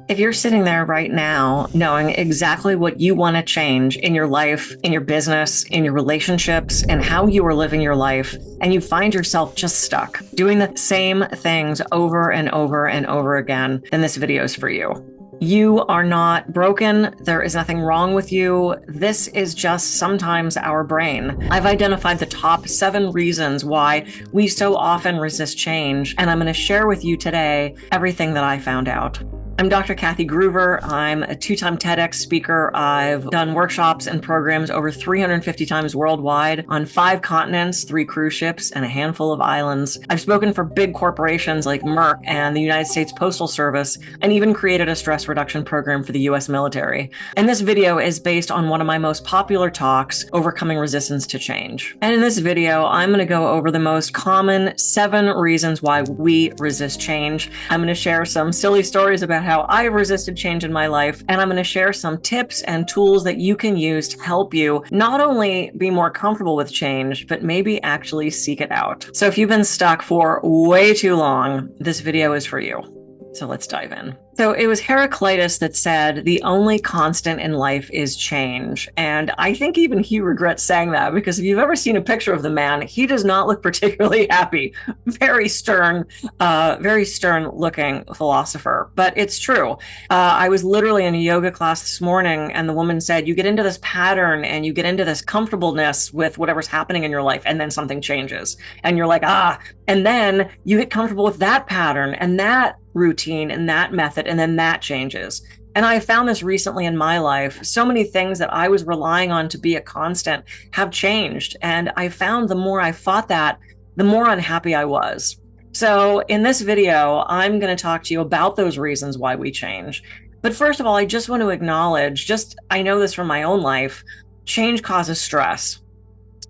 If you're sitting there right now knowing exactly what you want to change in your life, in your business, in your relationships, and how you are living your life, and you find yourself just stuck doing the same things over and over and over again, then this video is for you. You are not broken. There is nothing wrong with you. This is just sometimes our brain. I've identified the top 7 reasons why we so often resist change, and I'm going to share with you today everything that I found out. I'm Dr. Kathy Gruver. I'm a 2-time TEDx speaker. I've done workshops and programs over 350 times worldwide on 5 continents, 3 cruise ships, and a handful of islands. I've spoken for big corporations like Merck and the United States Postal Service, and even created a stress reduction program for the US military. And this video is based on one of my most popular talks, Overcoming Resistance to Change. And in this video, I'm going to go over the most common 7 reasons why we resist change. I'm going to share some silly stories about how I resisted change in my life, and I'm going to share some tips and tools that you can use to help you not only be more comfortable with change, but maybe actually seek it out. So if you've been stuck for way too long, this video is for you. So let's dive in. So it was Heraclitus that said, the only constant in life is change. And I think even he regrets saying that, because if you've ever seen a picture of the man, he does not look particularly happy. Very stern looking philosopher. But it's true. I was literally in a yoga class this morning, and the woman said, you get into this pattern and you get into this comfortableness with whatever's happening in your life, and then something changes. And you're like, and then you get comfortable with that pattern and that routine and that method, and then that changes. And I found this recently in my life. So many things that I was relying on to be a constant have changed. And I found the more I fought that, the more unhappy I was. So in this video, I'm going to talk to you about those reasons why we change. But first of all, I just want to acknowledge, I know this from my own life, change causes stress.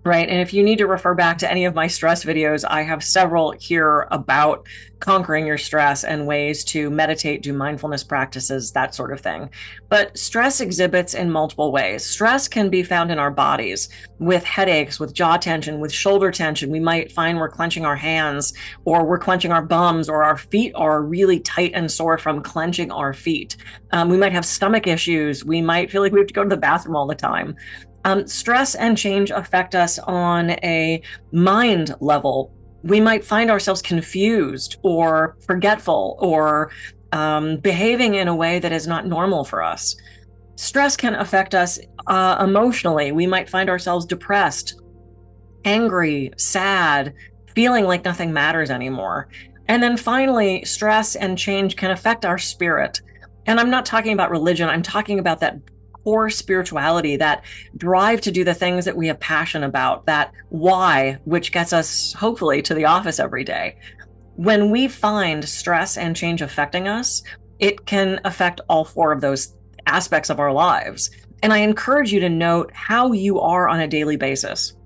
Right. And if you need to refer back to any of my stress videos, I have several here about conquering your stress and ways to meditate, do mindfulness practices, that sort of thing. But stress exhibits in multiple ways. Stress can be found in our bodies with headaches, with jaw tension, with shoulder tension. We might find we're clenching our hands, or we're clenching our bums, or our feet are really tight and sore from clenching our feet. We might have stomach issues. We might feel like we have to go to the bathroom all the time. Stress and change affect us on a mind level. We might find ourselves confused or forgetful or behaving in a way that is not normal for us. Stress can affect us emotionally. We might find ourselves depressed, angry, sad, feeling like nothing matters anymore. And then finally, stress and change can affect our spirit. And I'm not talking about religion. I'm talking about that core spirituality, that drive to do the things that we have passion about, that why, which gets us hopefully to the office every day. When we find stress and change affecting us, it can affect all 4 of those aspects of our lives. And I encourage you to note how you are on a daily basis.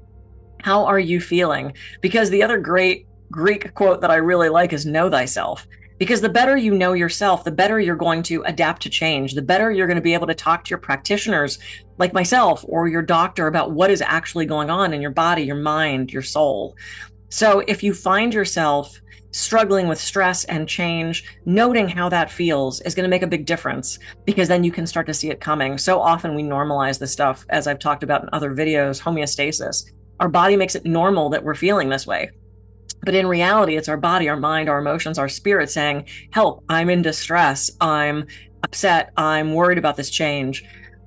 How are you feeling? Because the other great Greek quote that I really like is know thyself. Because the better you know yourself, the better you're going to adapt to change, the better you're going to be able to talk to your practitioners like myself or your doctor about what is actually going on in your body, your mind, your soul. So if you find yourself struggling with stress and change, noting how that feels is going to make a big difference, because then you can start to see it coming. So often we normalize this stuff, as I've talked about in other videos, homeostasis. Our body makes it normal that we're feeling this way. But in reality, it's our body, our mind, our emotions, our spirit saying, help, I'm in distress, I'm upset, I'm worried about this change.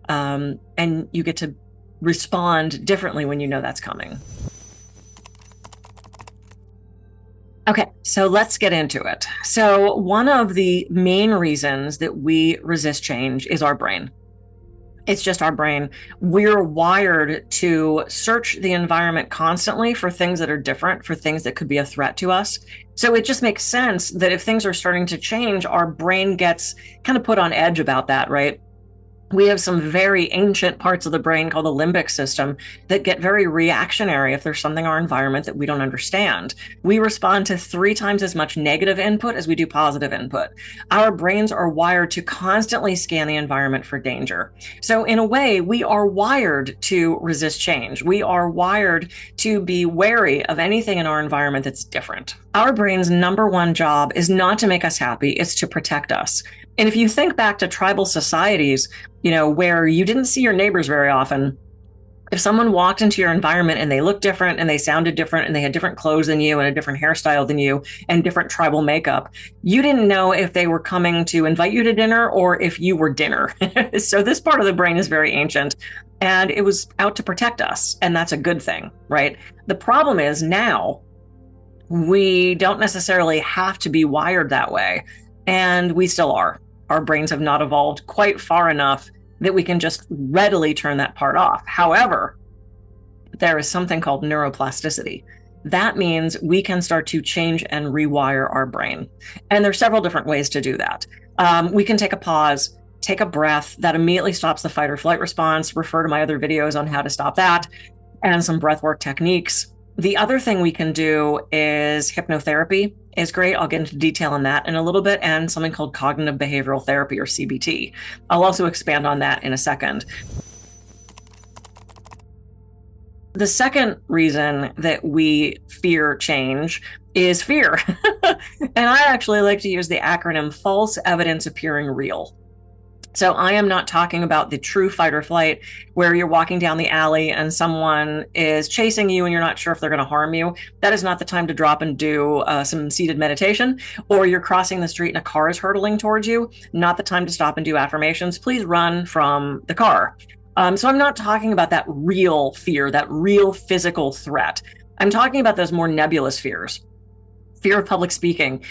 And you get to respond differently when you know that's coming. Okay, so let's get into it. So one of the main reasons that we resist change is our brain. It's just our brain. We're wired to search the environment constantly for things that are different, for things that could be a threat to us. So it just makes sense that if things are starting to change, our brain gets kind of put on edge about that, right? We have some very ancient parts of the brain called the limbic system that get very reactionary if there's something in our environment that we don't understand. We respond to 3 times as much negative input as we do positive input. Our brains are wired to constantly scan the environment for danger. So in a way, we are wired to resist change. We are wired to be wary of anything in our environment that's different. Our brain's number one job is not to make us happy, it's to protect us. And if you think back to tribal societies, where you didn't see your neighbors very often, if someone walked into your environment and they looked different and they sounded different and they had different clothes than you and a different hairstyle than you and different tribal makeup, you didn't know if they were coming to invite you to dinner or if you were dinner. So this part of the brain is very ancient, and it was out to protect us. And that's a good thing, right? The problem is now we don't necessarily have to be wired that way. And we still are. Our brains have not evolved quite far enough that we can just readily turn that part off. However, there is something called neuroplasticity. That means we can start to change and rewire our brain. And there's several different ways to do that. We can take a pause, take a breath that immediately stops the fight or flight response. Refer to my other videos on how to stop that, and some breathwork techniques. The other thing we can do is hypnotherapy is great. I'll get into detail on that in a little bit, and something called cognitive behavioral therapy, or CBT. I'll also expand on that in a second. The second reason that we fear change is fear. And I actually like to use the acronym false evidence appearing real. So I am not talking about the true fight or flight where you're walking down the alley and someone is chasing you and you're not sure if they're going to harm you. That is not the time to drop and do some seated meditation. Or you're crossing the street and a car is hurtling towards you. Not the time to stop and do affirmations. Please run from the car. So I'm not talking about that real fear, that real physical threat. I'm talking about those more nebulous fears. Fear of public speaking,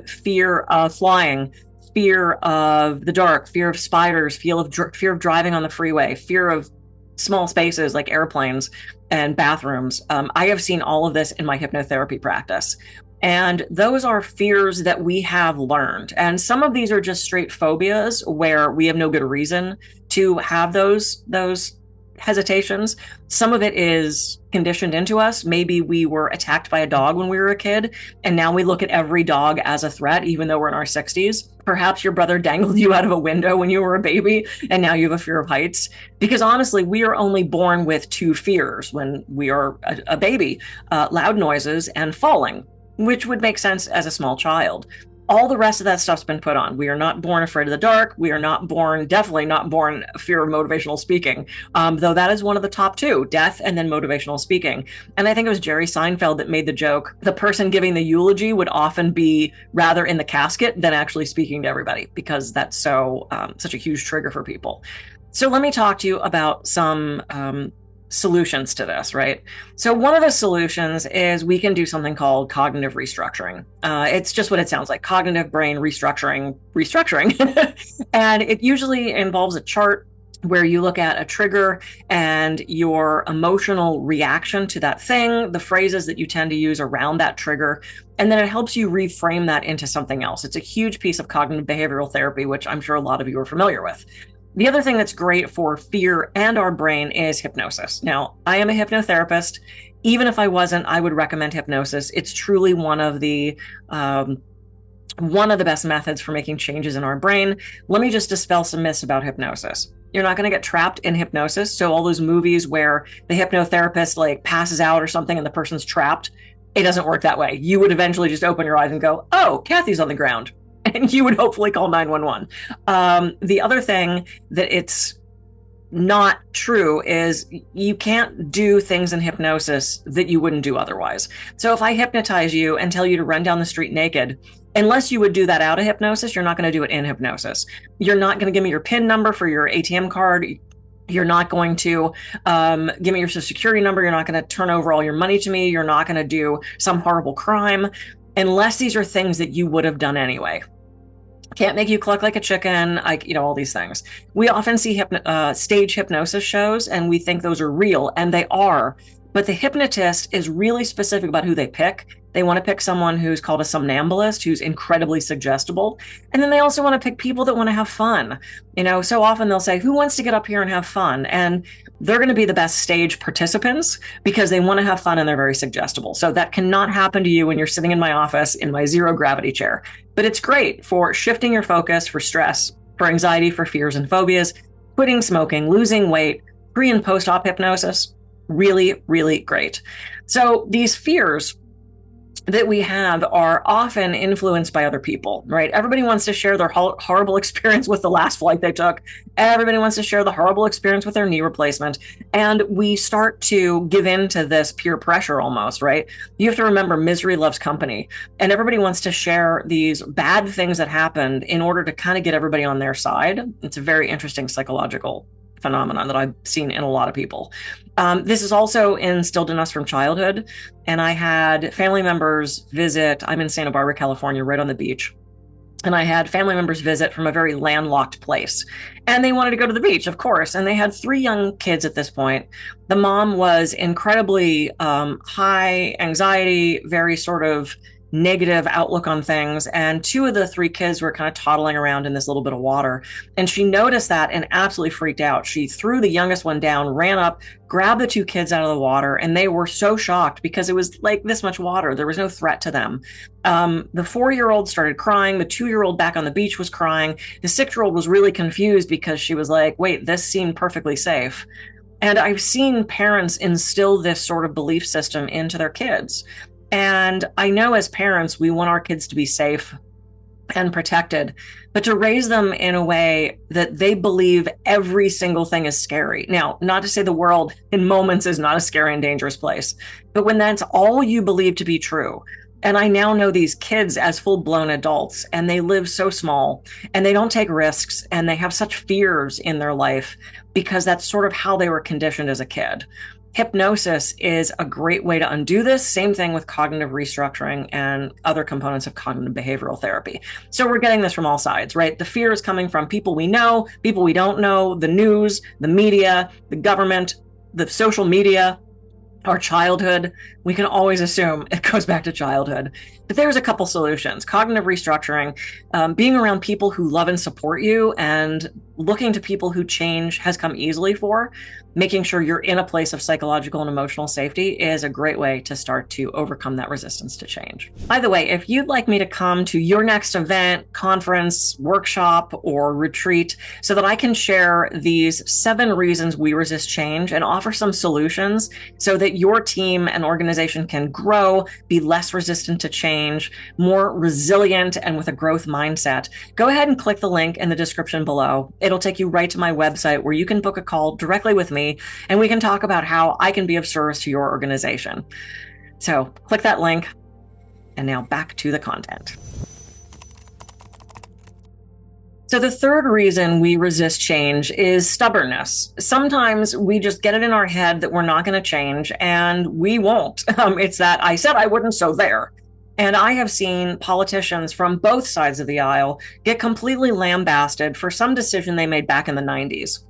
fear of flying, fear of the dark, fear of spiders, fear of driving on the freeway, fear of small spaces like airplanes and bathrooms. I have seen all of this in my hypnotherapy practice. And those are fears that we have learned. And some of these are just straight phobias where we have no good reason to have those hesitations. Some of it is conditioned into us. Maybe we were attacked by a dog when we were a kid, and now we look at every dog as a threat, even though we're in our 60s. Perhaps your brother dangled you out of a window when you were a baby, and now you have a fear of heights. Because honestly, we are only born with two fears when we are a baby, loud noises and falling, which would make sense as a small child. All the rest of that stuff's been put on. We are not born afraid of the dark. We are definitely not born fear of motivational speaking, though that is one of the top two, death and then motivational speaking. And I think it was Jerry Seinfeld that made the joke, the person giving the eulogy would often be rather in the casket than actually speaking to everybody, because that's such a huge trigger for people. So let me talk to you about some solutions to this, right? So one of the solutions is we can do something called cognitive restructuring. It's just what it sounds like, cognitive brain restructuring. And it usually involves a chart where you look at a trigger and your emotional reaction to that thing, the phrases that you tend to use around that trigger, and then it helps you reframe that into something else. It's a huge piece of cognitive behavioral therapy, which I'm sure a lot of you are familiar with. The other thing that's great for fear and our brain is hypnosis. Now, I am a hypnotherapist. Even if I wasn't, I would recommend hypnosis. It's truly one of the best methods for making changes in our brain. Let me just dispel some myths about hypnosis. You're not going to get trapped in hypnosis. So all those movies where the hypnotherapist passes out or something and the person's trapped, it doesn't work that way. You would eventually just open your eyes and go, oh, Kathy's on the ground. And you would hopefully call 911. The other thing that it's not true is you can't do things in hypnosis that you wouldn't do otherwise. So if I hypnotize you and tell you to run down the street naked, unless you would do that out of hypnosis, you're not going to do it in hypnosis. You're not going to give me your PIN number for your ATM card. You're not going to give me your social security number. You're not going to turn over all your money to me. You're not going to do some horrible crime, unless these are things that you would have done anyway. Can't make you cluck like a chicken, all these things. We often see stage hypnosis shows and we think those are real, and they are. But the hypnotist is really specific about who they pick. They want to pick someone who's called a somnambulist, who's incredibly suggestible. And then they also want to pick people that want to have fun. So often they'll say, who wants to get up here and have fun? And they're going to be the best stage participants because they want to have fun and they're very suggestible. So that cannot happen to you when you're sitting in my office in my zero gravity chair. But it's great for shifting your focus, for stress, for anxiety, for fears and phobias, quitting smoking, losing weight, pre and post-op hypnosis. Really, really great. So these fears that we have are often influenced by other people, right? Everybody wants to share their horrible experience with the last flight they took. Everybody wants to share the horrible experience with their knee replacement. And we start to give in to this peer pressure almost, right? You have to remember misery loves company. And everybody wants to share these bad things that happened in order to kind of get everybody on their side. It's a very interesting psychological phenomenon that I've seen in a lot of people. This is also instilled in us from childhood. And I had family members visit. I'm in Santa Barbara, California, right on the beach. And I had family members visit from a very landlocked place. And they wanted to go to the beach, of course. And they had 3 young kids at this point. The mom was incredibly high anxiety, very sort of negative outlook on things. And 2 of the 3 kids were kind of toddling around in this little bit of water. And she noticed that and absolutely freaked out. She threw the youngest one down, ran up, grabbed the 2 kids out of the water. And they were so shocked because it was like this much water. There was no threat to them. The 4-year-old started crying. The 2-year-old back on the beach was crying. The 6-year-old was really confused because she was like, wait, this seemed perfectly safe. And I've seen parents instill this sort of belief system into their kids. And I know as parents, we want our kids to be safe and protected, but to raise them in a way that they believe every single thing is scary. Now, not to say the world in moments is not a scary and dangerous place, but when that's all you believe to be true. And I now know these kids as full-blown adults, and they live so small, and they don't take risks, and they have such fears in their life because that's sort of how they were conditioned as a kid. Hypnosis is a great way to undo this. Same thing with cognitive restructuring and other components of cognitive behavioral therapy. So we're getting this from all sides, right? The fear is coming from people we know, people we don't know, the news, the media, the government, the social media, our childhood. We can always assume it goes back to childhood. But there's a couple solutions. Cognitive restructuring, being around people who love and support you and looking to people who change has come easily for. Making sure you're in a place of psychological and emotional safety is a great way to start to overcome that resistance to change. By the way, if you'd like me to come to your next event, conference, workshop, or retreat so that I can share these 7 reasons we resist change and offer some solutions so that your team and organization can grow, be less resistant to change, more resilient, and with a growth mindset, go ahead and click the link in the description below. It'll take you right to my website where you can book a call directly with me, and we can talk about how I can be of service to your organization. So click that link, and now back to the content. So the 3rd reason we resist change is stubbornness. Sometimes we just get it in our head that we're not going to change, and we won't. It's that I said I wouldn't, so there. And I have seen politicians from both sides of the aisle get completely lambasted for some decision they made back in the 90s.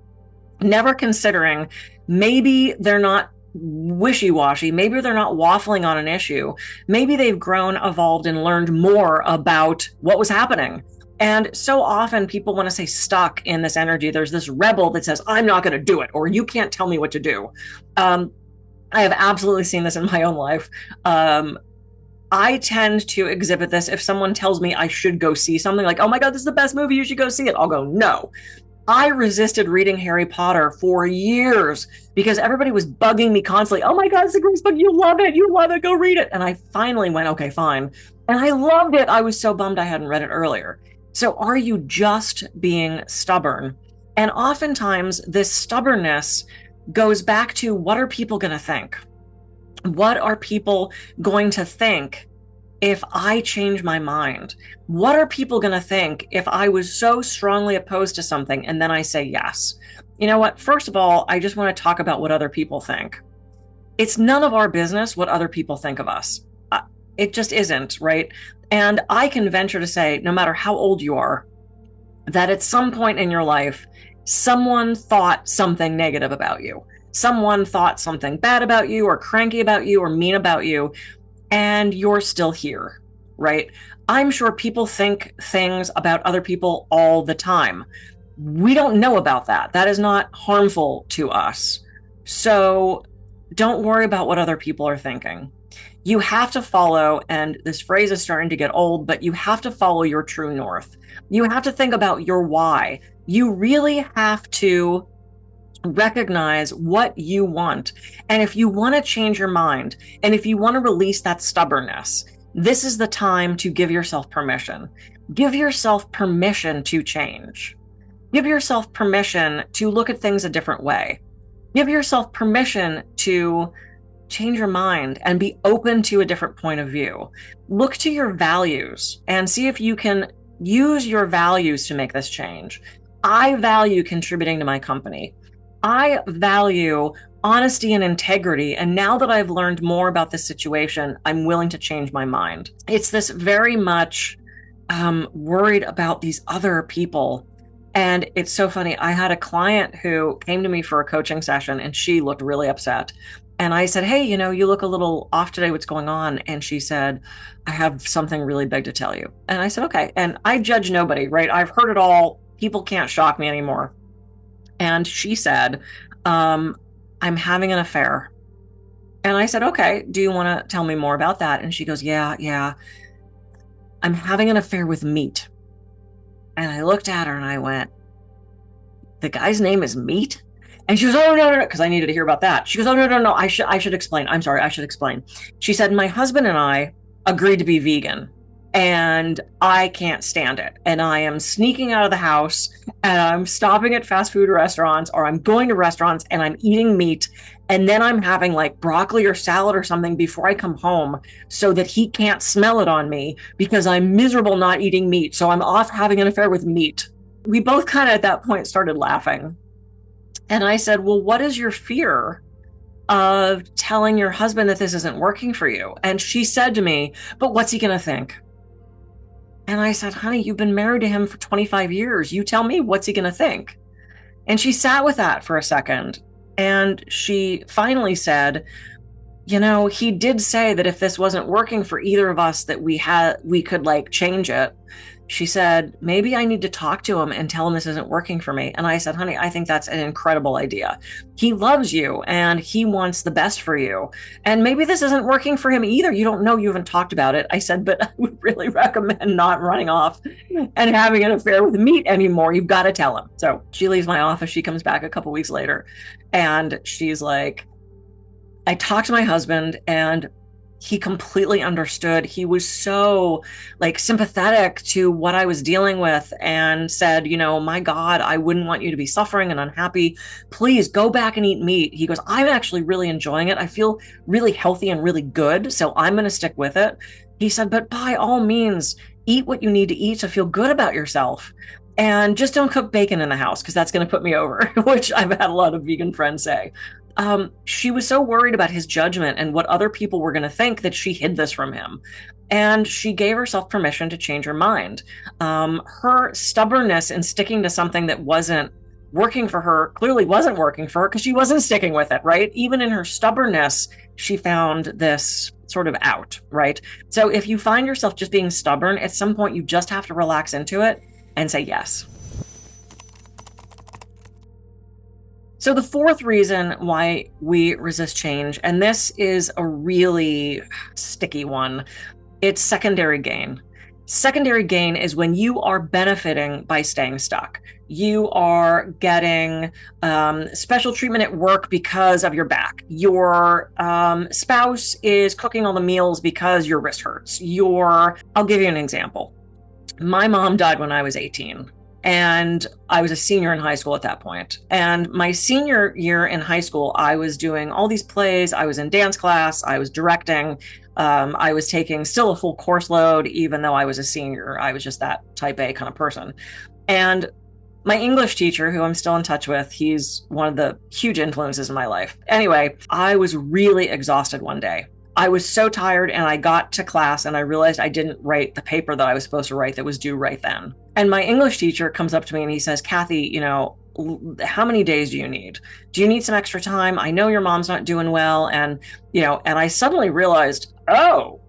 Never considering maybe they're not wishy-washy, maybe they're not waffling on an issue, maybe they've grown, evolved, and learned more about what was happening. And so often people want to stay stuck in this energy. There's this rebel that says, I'm not going to do it, or you can't tell me what to do. I have absolutely seen this in my own life. I tend to exhibit this if someone tells me I should go see something, like, oh my God, this is the best movie, you should go see it. I'll go, no. I resisted reading Harry Potter for years because everybody was bugging me constantly. Oh my God, it's the greatest book. You love it, go read it. And I finally went, okay, fine. And I loved it. I was so bummed I hadn't read it earlier. So are you just being stubborn? And oftentimes this stubbornness goes back to, what are people going to think? What are people going to think if I change my mind? What are people going to think if I was so strongly opposed to something and then I say yes? You know what? First of all, I just want to talk about what other people think. It's none of our business what other people think of us. It just isn't, right? And I can venture to say, no matter how old you are, that at some point in your life, someone thought something negative about you. Someone thought something bad about you, or cranky about you, or mean about you, and you're still here, right? I'm sure people think things about other people all the time. We don't know about that. That is not harmful to us. So don't worry about what other people are thinking. You have to follow, and this phrase is starting to get old, but you have to follow your true north. You have to think about your why. You really have to recognize what you want. And if you want to change your mind, and if you want to release that stubbornness, This is the time to give yourself permission. Give yourself permission to change. Give yourself permission to look at things a different way. Give yourself permission to change your mind and be open to a different point of view. Look to your values and see if you can use your values to make this change. I value contributing to my company. I value honesty and integrity. And now that I've learned more about this situation, I'm willing to change my mind. It's this very much worried about these other people. And it's so funny. I had a client who came to me for a coaching session and she looked really upset. And I said, hey, you look a little off today. What's going on? And she said, I have something really big to tell you. And I said, okay. And I judge nobody, right? I've heard it all. People can't shock me anymore. And she said, I'm having an affair. And I said, okay, do you want to tell me more about that? And she goes, yeah. I'm having an affair with meat. And I looked at her and I went, the guy's name is Meat? And she goes, oh, no, because I needed to hear about that. She goes, oh, no, I should explain. I'm sorry, I should explain. She said, my husband and I agreed to be vegan and I can't stand it. And I am sneaking out of the house and I'm stopping at fast food restaurants or I'm going to restaurants and I'm eating meat. And then I'm having like broccoli or salad or something before I come home so that he can't smell it on me because I'm miserable not eating meat. So I'm off having an affair with meat. We both kind of at that point started laughing. And I said, well, what is your fear of telling your husband that this isn't working for you? And she said to me, but what's he going to think? And I said, honey, you've been married to him for 25 years. You tell me, what's he going to think? And she sat with that for a second. And she finally said, he did say that if this wasn't working for either of us, that we could like change it. She said, maybe I need to talk to him and tell him this isn't working for me. And I said, honey, I think that's an incredible idea. He loves you and he wants the best for you. And maybe this isn't working for him either. You don't know, you haven't talked about it. I said, but I would really recommend not running off and having an affair with meat anymore. You've got to tell him. So she leaves my office. She comes back a couple weeks later and she's like, I talked to my husband and he completely understood. He was so like sympathetic to what I was dealing with and said, my God, I wouldn't want you to be suffering and unhappy. Please go back and eat meat. He goes, I'm actually really enjoying it. I feel really healthy and really good. So I'm going to stick with it. He said, but by all means, eat what you need to eat to feel good about yourself. And just don't cook bacon in the house because that's going to put me over, which I've had a lot of vegan friends say. She was so worried about his judgment and what other people were going to think that she hid this from him. And she gave herself permission to change her mind. Her stubbornness in sticking to something that wasn't working for her clearly wasn't working for her because she wasn't sticking with it, right? Even in her stubbornness, she found this sort of out, right? So if you find yourself just being stubborn, at some point you just have to relax into it and say yes. So the fourth reason why we resist change, and this is a really sticky one, it's secondary gain. Secondary gain is when you are benefiting by staying stuck. You are getting special treatment at work because of your back. Your spouse is cooking all the meals because your wrist hurts. I'll give you an example. My mom died when I was 18. And I was a senior in high school at that point. And my senior year in high school, I was doing all these plays. I was in dance class. I was directing. I was taking still a full course load, even though I was a senior. I was just that type A kind of person. And my English teacher, who I'm still in touch with, he's one of the huge influences in my life. Anyway, I was really exhausted one day. I was so tired and I got to class and I realized I didn't write the paper that I was supposed to write that was due right then. And my English teacher comes up to me and he says, Kathy, how many days do you need? Do you need some extra time? I know your mom's not doing well. And I suddenly realized, oh,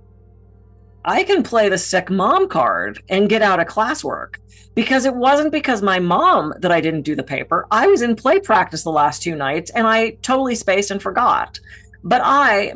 I can play the sick mom card and get out of classwork because it wasn't because my mom that I didn't do the paper. I was in play practice the last 2 nights and I totally spaced and forgot. But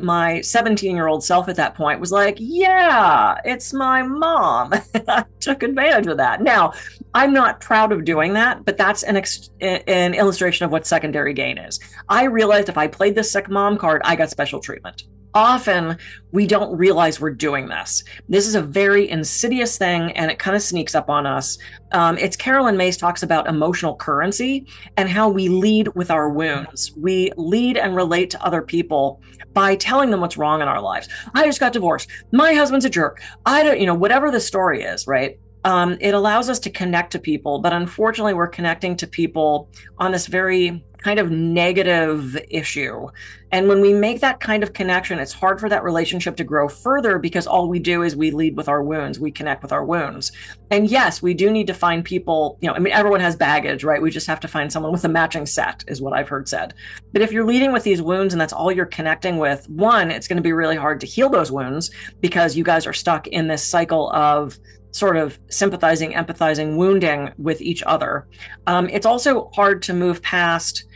my 17-year-old self at that point was like, yeah, it's my mom. I took advantage of that. Now, I'm not proud of doing that, but that's an illustration of what secondary gain is. I realized if I played the sick mom card, I got special treatment. often we don't realize we're doing this. This is a very insidious thing, and it kind of sneaks up on us. It's Carolyn Myss talks about emotional currency and how we lead with our wounds. We lead and relate to other people by telling them what's wrong in our lives. I just got divorced. My husband's a jerk. I don't, whatever the story is, right? It allows us to connect to people, but unfortunately, we're connecting to people on this very kind of negative issue. And when we make that kind of connection, it's hard for that relationship to grow further because all we do is we lead with our wounds. We connect with our wounds. And yes, we do need to find people, everyone has baggage, right? We just have to find someone with a matching set is what I've heard said. But if you're leading with these wounds and that's all you're connecting with, one, it's going to be really hard to heal those wounds because you guys are stuck in this cycle of sort of sympathizing, empathizing, wounding with each other. It's also hard to move past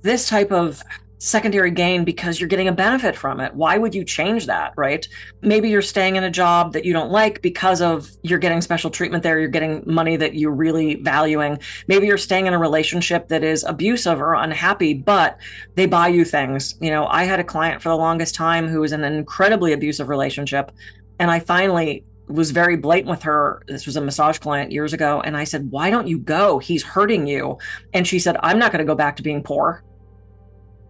this type of secondary gain because you're getting a benefit from it. Why would you change that, right? Maybe you're staying in a job that you don't like because of you're getting special treatment there, you're getting money that you're really valuing. Maybe you're staying in a relationship that is abusive or unhappy, but they buy you things. I had a client for the longest time who was in an incredibly abusive relationship, and I finally was very blatant with her. This was a massage client years ago. And I said, why don't you go? He's hurting you. And she said, I'm not going to go back to being poor.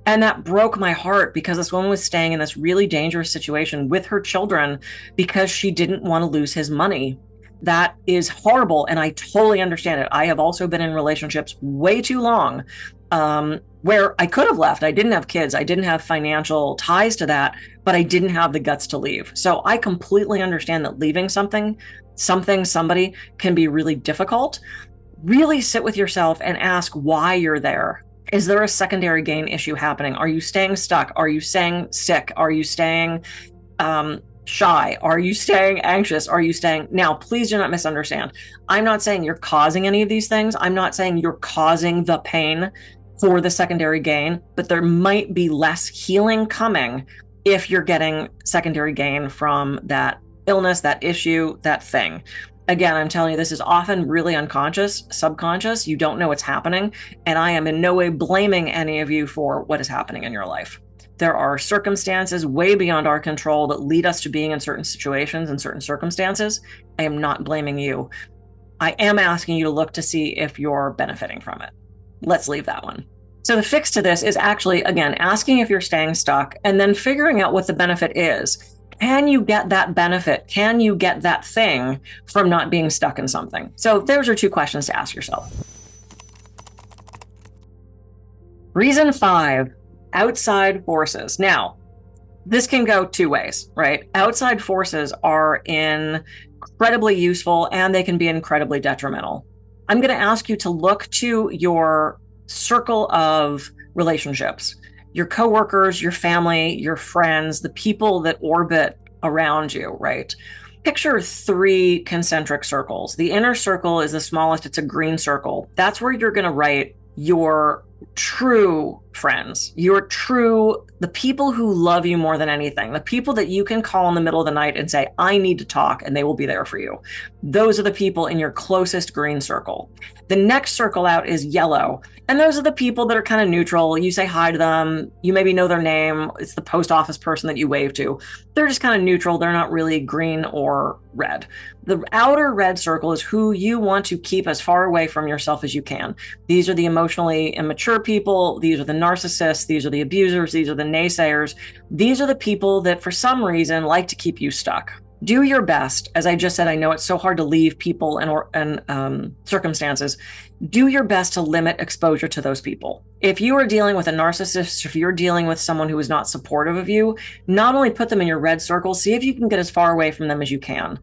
And that broke my heart because this woman was staying in this really dangerous situation with her children because she didn't want to lose his money. That is horrible. And I totally understand it. I have also been in relationships way too long where I could have left. I didn't have kids. I didn't have financial ties to that, but I didn't have the guts to leave. So I completely understand that leaving somebody can be really difficult. Really sit with yourself and ask why you're there. Is there a secondary gain issue happening? Are you staying stuck? Are you staying sick? Are you staying shy? Are you staying anxious? Are you staying... Now, please do not misunderstand. I'm not saying you're causing any of these things. I'm not saying you're causing the pain for the secondary gain, but there might be less healing coming if you're getting secondary gain from that illness, that issue, that thing. Again, I'm telling you, this is often really unconscious, subconscious. You don't know what's happening. And I am in no way blaming any of you for what is happening in your life. There are circumstances way beyond our control that lead us to being in certain situations and certain circumstances. I am not blaming you. I am asking you to look to see if you're benefiting from it. Let's leave that one. So the fix to this is actually, again, asking if you're staying stuck and then figuring out what the benefit is. Can you get that benefit? Can you get that thing from not being stuck in something? So those are two questions to ask yourself. Reason 5, outside forces. Now, this can go two ways, right? Outside forces are incredibly useful and they can be incredibly detrimental. I'm going to ask you to look to your circle of relationships. Your coworkers, your family, your friends, the people that orbit around you, right? Picture 3 concentric circles. The inner circle is the smallest. It's a green circle. That's where you're going to write your true friends, the people who love you more than anything, the people that you can call in the middle of the night and say, I need to talk, and they will be there for you. Those are the people in your closest green circle. The next circle out is yellow. And those are the people that are kind of neutral. You say hi to them. You maybe know their name. It's the post office person that you wave to. They're just kind of neutral. They're not really green or red. The outer red circle is who you want to keep as far away from yourself as you can. These are the emotionally immature people. These are the narcissists. These are the abusers. These are the naysayers. These are the people that for some reason like to keep you stuck. Do your best. As I just said, I know it's so hard to leave people and circumstances. Do your best to limit exposure to those people. If you are dealing with a narcissist, if you're dealing with someone who is not supportive of you, not only put them in your red circle, see if you can get as far away from them as you can.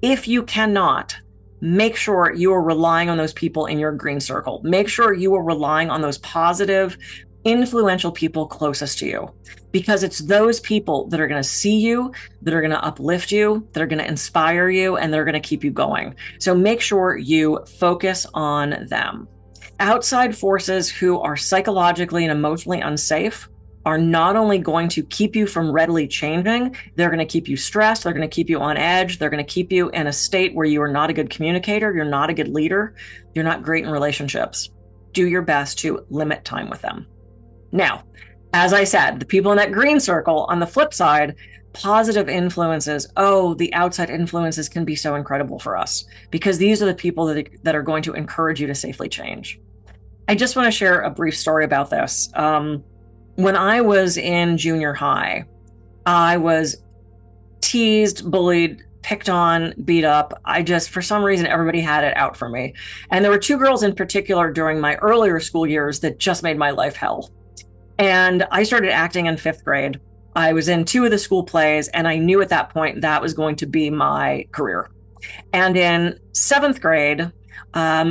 If you cannot, make sure you are relying on those people in your green circle. Make sure you are relying on those positive, influential people closest to you, because it's those people that are going to see you, that are going to uplift you, that are going to inspire you, and they're going to keep you going. So make sure you focus on them. Outside forces who are psychologically and emotionally unsafe are not only going to keep you from readily changing, they're going to keep you stressed, they're going to keep you on edge, they're going to keep you in a state where you are not a good communicator, you're not a good leader, you're not great in relationships. Do your best to limit time with them. Now, As I said, the people in that green circle, on the flip side, positive influences. Oh, the outside influences can be so incredible for us because these are the people that are going to encourage you to safely change. I just want to share a brief story about this. When I was in junior high, I was teased, bullied, picked on, beat up. For some reason, everybody had it out for me. And there were two girls in particular during my earlier school years that just made my life hell. And I started acting in 5th grade. I was in 2 of the school plays, and I knew at that point that was going to be my career. And in 7th grade,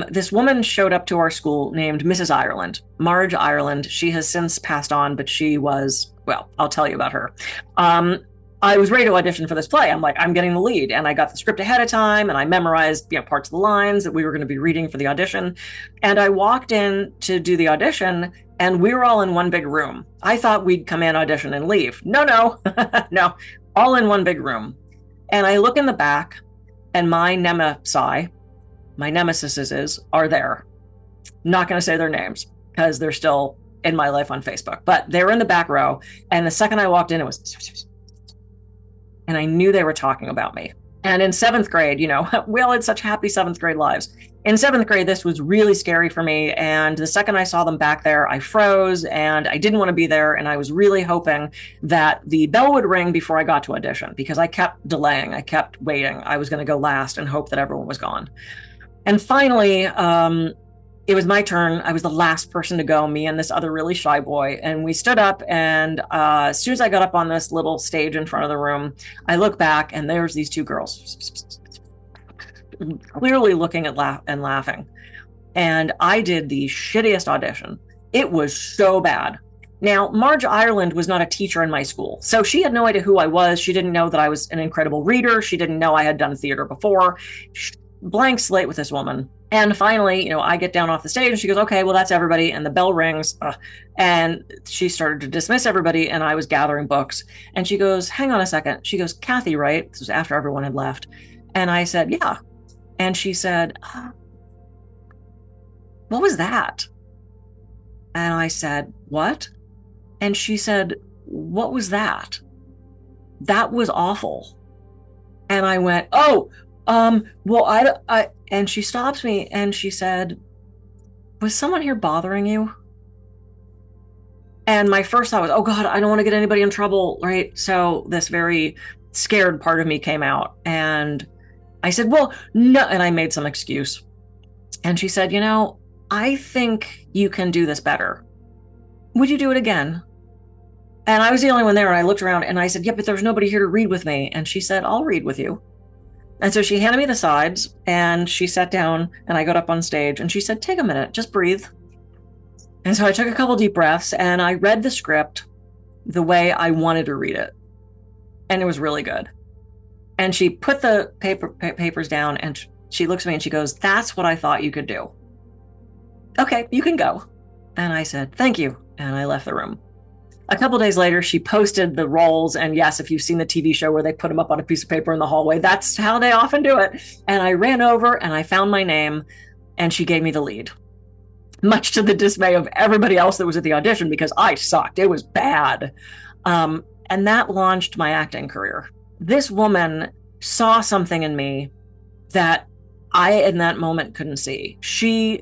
this woman showed up to our school named Mrs. Ireland, Marge Ireland. She has since passed on, but she was, well, I'll tell you about her. I was ready to audition for this play. I'm like, I'm getting the lead. And I got the script ahead of time, and I memorized, parts of the lines that we were going to be reading for the audition. And I walked in to do the audition, and we were all in one big room. I thought we'd come in, audition, and leave. No, no, all in one big room. And I look in the back, and my nemesises are there. I'm not going to say their names because they're still in my life on Facebook, but they were in the back row. And the second I walked in, it was, and I knew they were talking about me. And in 7th grade, we all had such happy 7th grade lives. In 7th grade, this was really scary for me. And the second I saw them back there, I froze and I didn't want to be there. And I was really hoping that the bell would ring before I got to audition because I kept delaying. I kept waiting. I was going to go last and hope that everyone was gone. And finally, it was my turn. I was the last person to go, me and this other really shy boy. And we stood up, and as soon as I got up on this little stage in front of the room, I look back, and there's these 2 girls clearly looking at and laughing. And I did the shittiest audition. It was so bad. Now, Marge Ireland was not a teacher in my school, so she had no idea who I was. She didn't know that I was an incredible reader. She didn't know I had done theater before. Blank slate with this woman. And finally, I get down off the stage and she goes, okay, well, that's everybody. And the bell rings. And she started to dismiss everybody. And I was gathering books. And she goes, hang on a second. She goes, Kathy, right? This was after everyone had left. And I said, yeah. And she said, what was that? And I said, what? And she said, what was that? That was awful. And I went, oh, well, I, and she stops me and she said, was someone here bothering you? And my first thought was, oh God, I don't want to get anybody in trouble, right? So this very scared part of me came out and I said, well, no. And I made some excuse. And she said, I think you can do this better. Would you do it again? And I was the only one there. And I looked around and I said, yeah, but there's nobody here to read with me. And she said, I'll read with you. And so she handed me the sides and she sat down and I got up on stage and she said, take a minute, just breathe. And so I took a couple deep breaths and I read the script the way I wanted to read it. And it was really good. And she put the papers down and she looks at me and she goes, that's what I thought you could do. Okay, you can go. And I said, thank you. And I left the room. A couple days later, she posted the roles. And yes, if you've seen the TV show where they put them up on a piece of paper in the hallway, that's how they often do it. And I ran over and I found my name and she gave me the lead, much to the dismay of everybody else that was at the audition because I sucked. It was bad. And that launched my acting career. This woman saw something in me that I, in that moment, couldn't see. She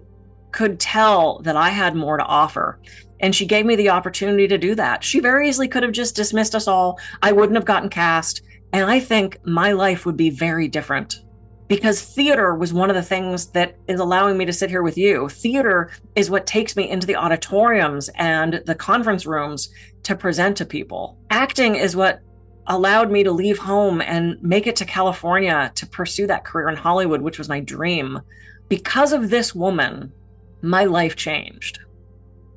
could tell that I had more to offer. And she gave me the opportunity to do that. She very easily could have just dismissed us all. I wouldn't have gotten cast. And I think my life would be very different because theater was one of the things that is allowing me to sit here with you. Theater is what takes me into the auditoriums and the conference rooms to present to people. Acting is what allowed me to leave home and make it to California to pursue that career in Hollywood, which was my dream. Because of this woman, my life changed.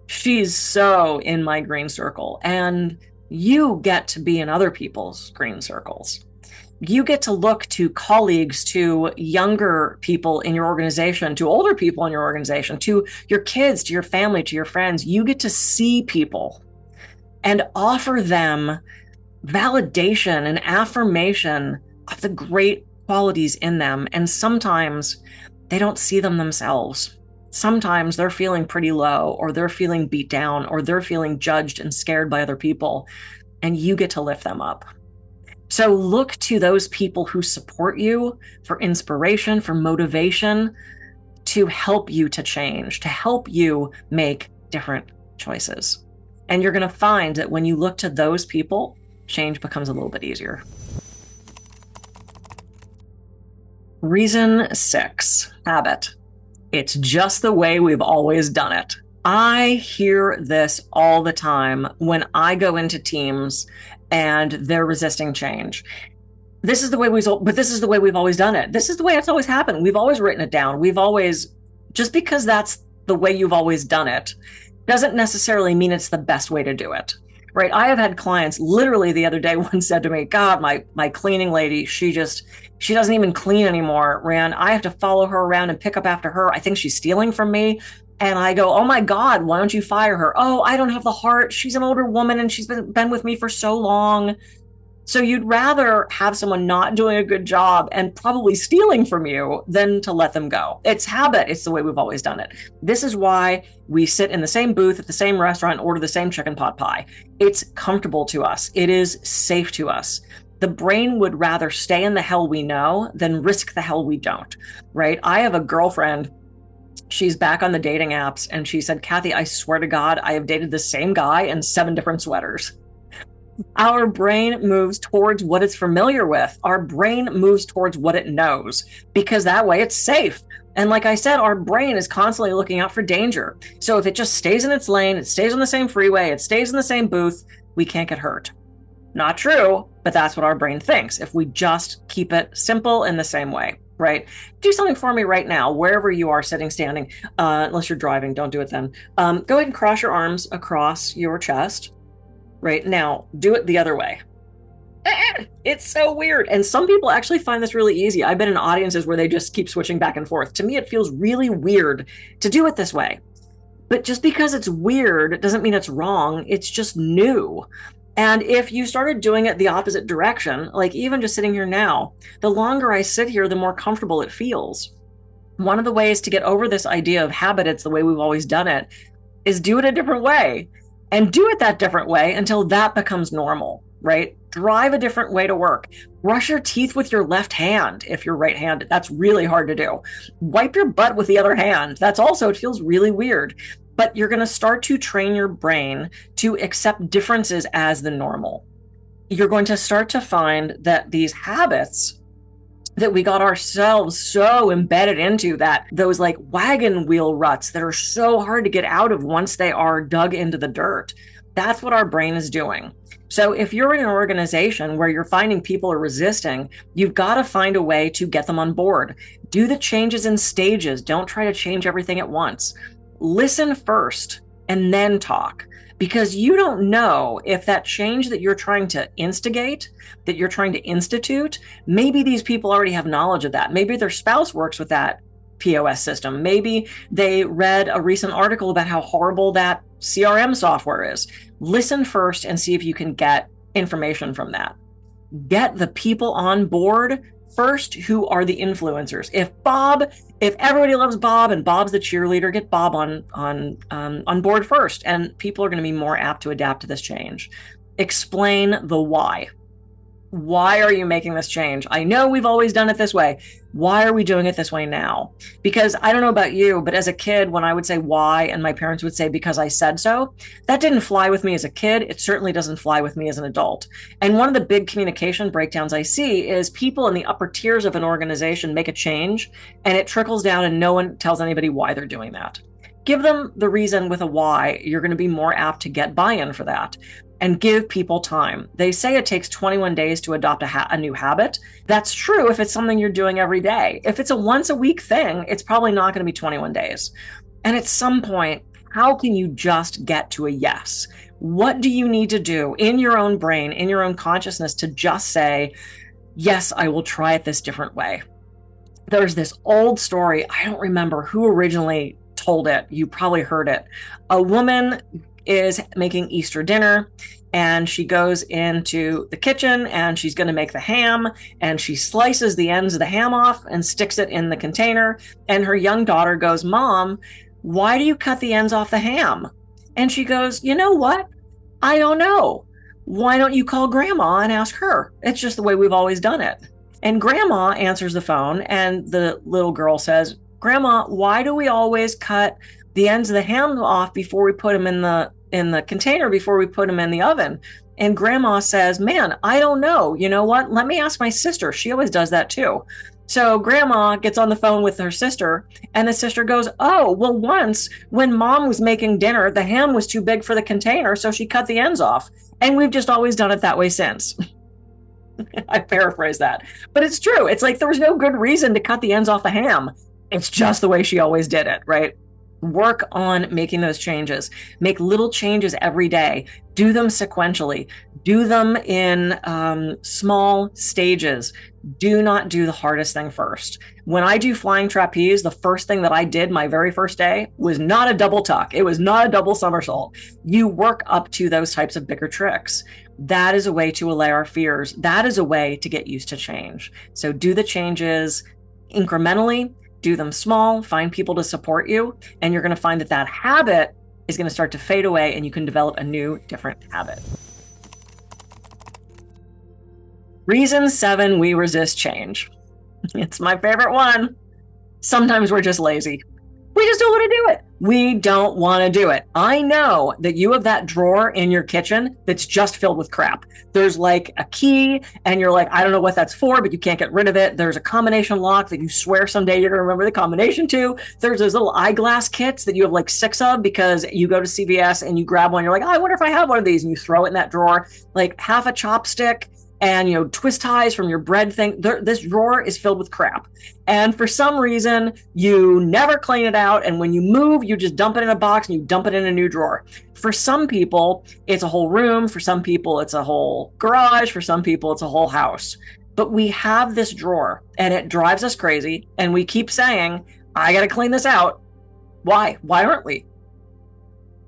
She's so in my green circle, and you get to be in other people's green circles. You get to look to colleagues, to younger people in your organization, to older people in your organization, to your kids, to your family, to your friends. You get to see people and offer them validation and affirmation of the great qualities in them. And sometimes they don't see them themselves. sometimes they're feeling pretty low, or they're feeling beat down, or they're feeling judged and scared by other people, and you get to lift them up. So look to those people who support you for inspiration, for motivation, to help you to change, to help you make different choices. And you're going to find that when you look to those people, change becomes a little bit easier. Reason 6, habit. It's just the way we've always done it. I hear this all the time when I go into teams and they're resisting change. This is the way we've always done it. This is the way it's always happened. We've always written it down. Just because that's the way you've always done it doesn't necessarily mean it's the best way to do it, right? I have had clients, literally the other day, one said to me, God, my cleaning lady, she doesn't even clean anymore, Rand. I have to follow her around and pick up after her. I think she's stealing from me. And I go, oh my God, why don't you fire her? Oh, I don't have the heart. She's an older woman and she's been with me for so long. So you'd rather have someone not doing a good job and probably stealing from you than to let them go. It's habit. It's the way we've always done it. This is why we sit in the same booth at the same restaurant, order the same chicken pot pie. It's comfortable to us. It is safe to us. The brain would rather stay in the hell we know than risk the hell we don't, right? I have a girlfriend. She's back on the dating apps and she said, Kathy, I swear to God, I have dated the same guy in 7 different sweaters. Our brain moves towards what it's familiar with. Our brain moves towards what it knows because that way it's safe. And like I said, our brain is constantly looking out for danger. So if it just stays in its lane, it stays on the same freeway, it stays in the same booth, we can't get hurt. Not true, but that's what our brain thinks if we just keep it simple in the same way, right? Do something for me right now, wherever you are sitting, standing, unless you're driving, don't do it then. Go ahead and cross your arms across your chest. Right now, do it the other way. It's so weird. And some people actually find this really easy. I've been in audiences where they just keep switching back and forth. To me, it feels really weird to do it this way. But just because it's weird doesn't mean it's wrong. It's just new. And if you started doing it the opposite direction, like even just sitting here now, the longer I sit here, the more comfortable it feels. One of the ways to get over this idea of habit, it's the way we've always done it, is do it a different way. And do it that different way until that becomes normal, right? Drive a different way to work. Brush your teeth with your left hand if you're right-handed. That's really hard to do. Wipe your butt with the other hand. It feels really weird. But you're going to start to train your brain to accept differences as the normal. You're going to start to find that these habits that we got ourselves so embedded into, that those like wagon wheel ruts that are so hard to get out of once they are dug into the dirt, that's what our brain is doing. So if you're in an organization where you're finding people are resisting, you've got to find a way to get them on board. Do the changes in stages. Don't try to change everything at once. Listen first and then talk. Because you don't know if that change that you're trying to instigate, that you're trying to institute, maybe these people already have knowledge of that. Maybe their spouse works with that POS system. Maybe they read a recent article about how horrible that CRM software is. Listen first and see if you can get information from that. Get the people on board first who are the influencers. If everybody loves Bob and Bob's the cheerleader, get Bob on board first, and people are going to be more apt to adapt to this change. Explain the why. Why are you making this change? I know we've always done it this way. Why are we doing it this way now? Because I don't know about you, but as a kid, when I would say why and my parents would say because I said so, that didn't fly with me as a kid. It certainly doesn't fly with me as an adult. And one of the big communication breakdowns I see is people in the upper tiers of an organization make a change and it trickles down and no one tells anybody why they're doing that. Give them the reason with a why. You're going to be more apt to get buy-in for that. And give people time. They say it takes 21 days to adopt a new habit. That's true if it's something you're doing every day. If it's a once a week thing, it's probably not going to be 21 days. And at some point, how can you just get to a yes? What do you need to do in your own brain, in your own consciousness to just say, yes, I will try it this different way? There's this old story. I don't remember who originally told it. You probably heard it. A woman is making Easter dinner and she goes into the kitchen and she's going to make the ham and she slices the ends of the ham off and sticks it in the container. And her young daughter goes, Mom, why do you cut the ends off the ham? And she goes, you know what? I don't know. Why don't you call grandma and ask her? It's just the way we've always done it. And grandma answers the phone and the little girl says, Grandma, why do we always cut the ends of the ham off before we put them in the container, before we put them in the oven? And grandma says, man, I don't know. You know what? Let me ask my sister. She always does that too. So grandma gets on the phone with her sister, and the sister goes, oh, well, once when mom was making dinner, the ham was too big for the container, so she cut the ends off. And we've just always done it that way since. I paraphrase that, but it's true. It's like there was no good reason to cut the ends off the ham. It's just the way she always did it, right? Work on making those changes. Make little changes every day. Do them sequentially. Do them in small stages. Do not do the hardest thing first. When I do flying trapeze, the first thing that I did my very first day was not a double tuck. It was not a double somersault. You work up to those types of bigger tricks. That is a way to allay our fears. That is a way to get used to change. So do the changes incrementally. Do them small, find people to support you, and you're going to find that that habit is going to start to fade away and you can develop a new, different habit. Reason 7 we resist change. It's my favorite one. Sometimes we're just lazy. We just don't want to do it. We don't want to do it. I know that you have that drawer in your kitchen that's just filled with crap. There's like a key and you're like, I don't know what that's for, but you can't get rid of it. There's a combination lock that you swear someday you're going to remember the combination to. There's those little eyeglass kits that you have like 6 of because you go to CVS and you grab one. You're like, oh, I wonder if I have one of these. And you throw it in that drawer, like half a chopstick and, you know, twist ties from your bread thing. This drawer is filled with crap. And for some reason, you never clean it out. And when you move, you just dump it in a box and you dump it in a new drawer. For some people, it's a whole room. For some people, it's a whole garage. For some people, it's a whole house. But we have this drawer and it drives us crazy. And we keep saying, I got to clean this out. Why? Why aren't we?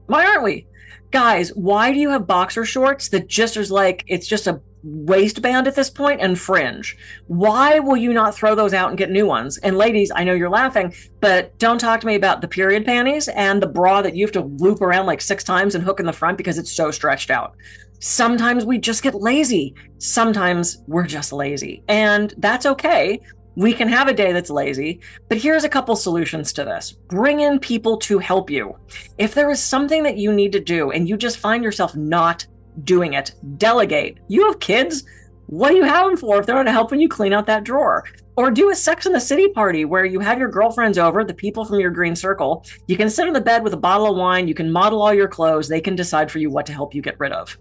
Why aren't we? Guys, why do you have boxer shorts that just is like, it's just a waistband at this point and fringe? Why will you not throw those out and get new ones? And ladies, I know you're laughing, but don't talk to me about the period panties and the bra that you have to loop around like 6 times and hook in the front because it's so stretched out. Sometimes we just get lazy. Sometimes we're just lazy, and that's okay. We can have a day that's lazy, but here's a couple solutions to this. Bring in people to help you. If there is something that you need to do and you just find yourself not doing it, delegate. You have kids. What do you have them for if they're not helping you clean out that drawer? Or do a Sex and the City party where you have your girlfriends over, the people from your green circle. You can sit on the bed with a bottle of wine. You can model all your clothes. They can decide for you what to help you get rid of.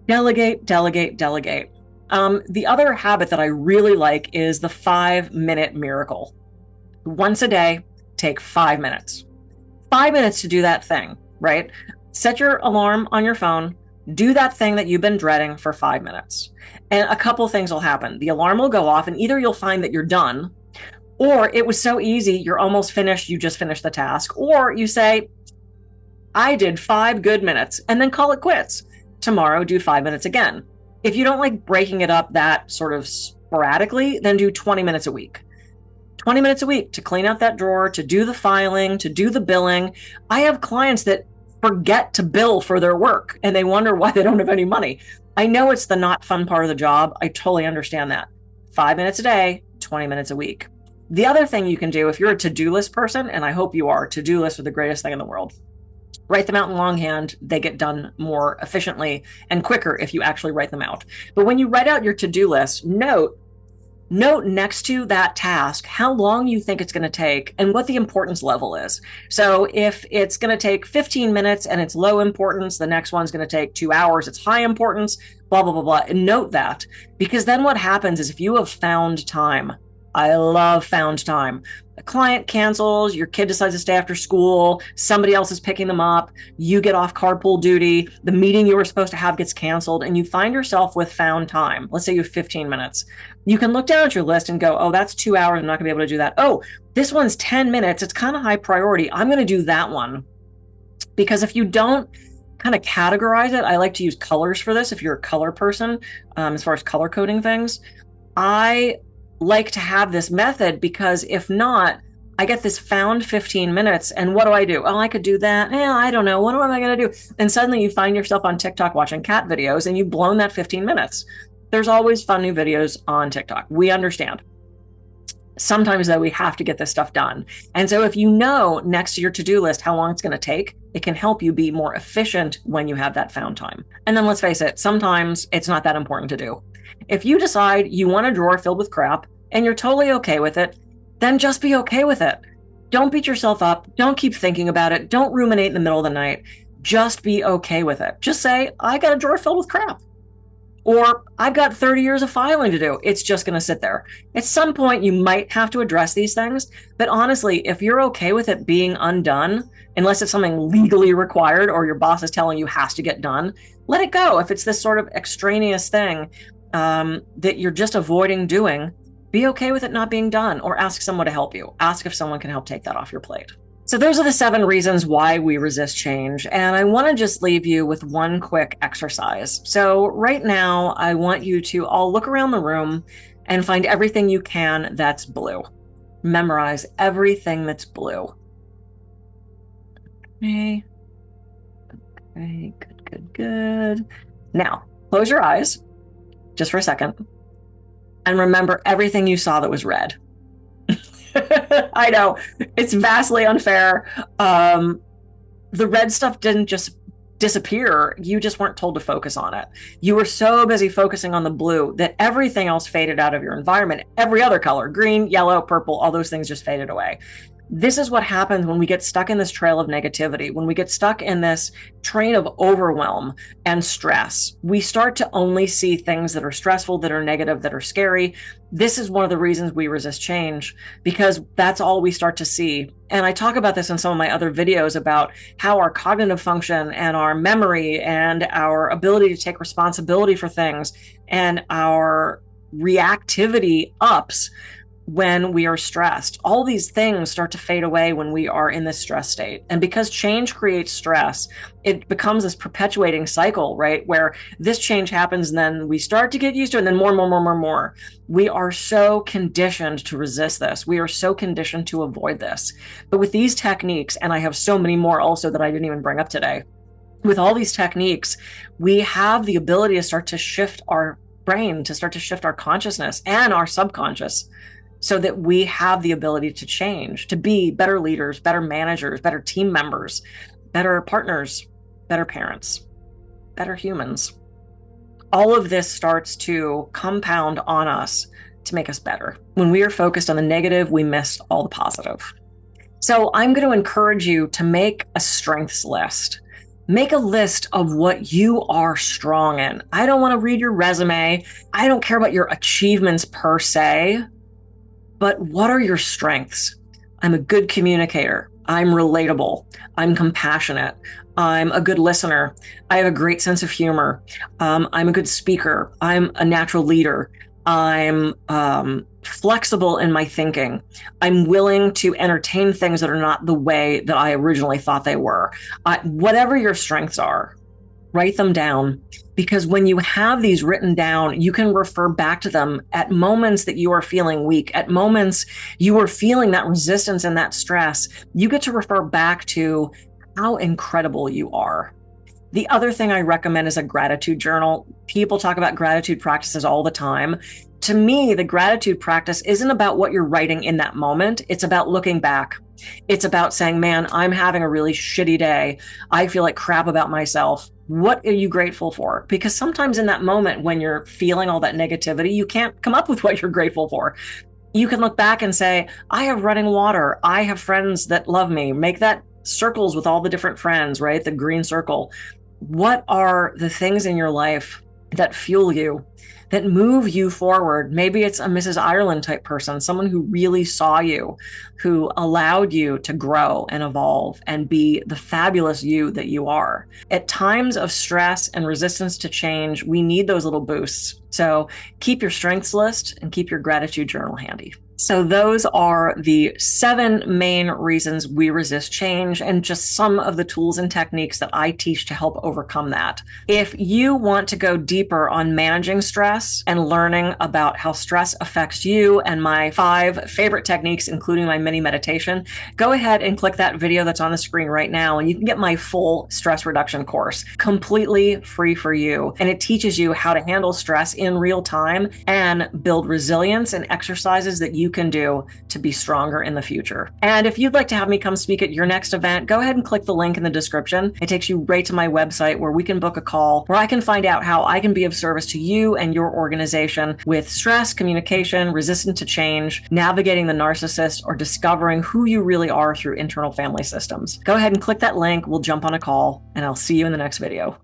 Delegate, delegate, delegate. The other habit that I really like is the 5-minute miracle. Once a day, take 5 minutes. 5 minutes to do that thing, right? Set your alarm on your phone. Do that thing that you've been dreading for 5 minutes. And a couple things will happen. The alarm will go off and either you'll find that you're done, or it was so easy, you're almost finished, you just finished the task. Or you say, I did 5 good minutes, and then call it quits. Tomorrow, do 5 minutes again. If you don't like breaking it up that sort of sporadically, then do 20 minutes a week. 20 minutes a week to clean out that drawer, to do the filing, to do the billing. I have clients that forget to bill for their work and they wonder why they don't have any money. I know it's the not fun part of the job. I totally understand that. 5 minutes a day, 20 minutes a week. The other thing you can do if you're a to-do list person, and I hope you are, to-do lists are the greatest thing in the world. Write them out in longhand. They get done more efficiently and quicker if you actually write them out. But when you write out your to-do list, note next to that task how long you think it's going to take and what the importance level is. So if it's going to take 15 minutes and it's low importance, the next one's going to take 2 hours, it's high importance, blah, blah, blah, blah. And note that, because then what happens is if you have found time, I love found time. A client cancels, your kid decides to stay after school, somebody else is picking them up, you get off carpool duty, the meeting you were supposed to have gets canceled, and you find yourself with found time. Let's say you have 15 minutes. You can look down at your list and go, oh, that's 2 hours. I'm not gonna be able to do that. Oh, this one's 10 minutes. It's kind of high priority. I'm gonna do that one. Because if you don't kind of categorize it, I like to use colors for this. If you're a color person, as far as color coding things, I like to have this method because if not, I get this found 15 minutes, and what do? Oh, I could do that. I don't know. What am I going to do? And suddenly you find yourself on TikTok watching cat videos, and you've blown that 15 minutes. There's always fun new videos on TikTok. We understand. Sometimes, though, we have to get this stuff done. And so if you know next to your to-do list how long it's going to take, it can help you be more efficient when you have that found time. And then let's face it, sometimes it's not that important to do. If you decide you want a drawer filled with crap and you're totally okay with it, then just be okay with it. Don't beat yourself up. Don't keep thinking about it. Don't ruminate in the middle of the night. Just be okay with it. Just say, I got a drawer filled with crap. Or I've got 30 years of filing to do. It's just going to sit there. At some point, you might have to address these things. But honestly, if you're okay with it being undone, unless it's something legally required or your boss is telling you has to get done, let it go. If it's this sort of extraneous thing that you're just avoiding doing, be okay with it not being done, or ask someone to help you. Ask if someone can help take that off your plate. So those are the 7 reasons why we resist change. And I want to just leave you with one quick exercise. So right now, I want you to all look around the room and find everything you can that's blue. Memorize everything that's blue. Okay. Okay, good. Now, close your eyes just for a second and remember everything you saw that was red. I know it's vastly unfair. The red stuff didn't just disappear. You just weren't told to focus on it. You were so busy focusing on the blue that everything else faded out of your environment. Every other color, green, yellow, purple, all those things just faded away. This is what happens when we get stuck in this trail of negativity, when we get stuck in this train of overwhelm and stress. We start to only see things that are stressful, that are negative, that are scary. This is one of the reasons we resist change, because that's all we start to see. And I talk about this in some of my other videos about how our cognitive function and our memory and our ability to take responsibility for things and our reactivity ups when we are stressed. All these things start to fade away when we are in this stress state. And because change creates stress, it becomes this perpetuating cycle, right? Where this change happens and then we start to get used to it and then more. We are so conditioned to resist this. We are so conditioned to avoid this. But with these techniques, and I have so many more also that I didn't even bring up today, with all these techniques, we have the ability to start to shift our brain, to start to shift our consciousness and our subconscious, so that we have the ability to change, to be better leaders, better managers, better team members, better partners, better parents, better humans. All of this starts to compound on us to make us better. When we are focused on the negative, we miss all the positive. So I'm going to encourage you to make a strengths list. Make a list of what you are strong in. I don't want to read your resume. I don't care about your achievements per se. But what are your strengths? I'm a good communicator. I'm relatable. I'm compassionate. I'm a good listener. I have a great sense of humor. I'm a good speaker. I'm a natural leader. I'm flexible in my thinking. I'm willing to entertain things that are not the way that I originally thought they were. Whatever your strengths are, write them down, because when you have these written down, you can refer back to them at moments that you are feeling weak, at moments you are feeling that resistance and that stress. You get to refer back to how incredible you are. The other thing I recommend is a gratitude journal. People talk about gratitude practices all the time. To me, the gratitude practice isn't about what you're writing in that moment. It's about looking back. It's about saying, man, I'm having a really shitty day. I feel like crap about myself. What are you grateful for? Because sometimes in that moment when you're feeling all that negativity, you can't come up with what you're grateful for. You can look back and say, I have running water. I have friends that love me. Make that circles with all the different friends, right? The green circle. What are the things in your life that fuel you, that move you forward? Maybe it's a Mrs. Ireland type person, someone who really saw you, who allowed you to grow and evolve and be the fabulous you that you are. At times of stress and resistance to change, we need those little boosts. So keep your strengths list and keep your gratitude journal handy. So those are the 7 main reasons we resist change and just some of the tools and techniques that I teach to help overcome that. If you want to go deeper on managing stress and learning about how stress affects you and my 5 favorite techniques, including my mini meditation, go ahead and click that video that's on the screen right now and you can get my full stress reduction course completely free for you. And it teaches you how to handle stress in real time and build resilience and exercises that you can do to be stronger in the future. And if you'd like to have me come speak at your next event, go ahead and click the link in the description. It takes you right to my website where we can book a call where I can find out how I can be of service to you and your organization with stress, communication, resistance to change, navigating the narcissist, or discovering who you really are through internal family systems. Go ahead and click that link. We'll jump on a call and I'll see you in the next video.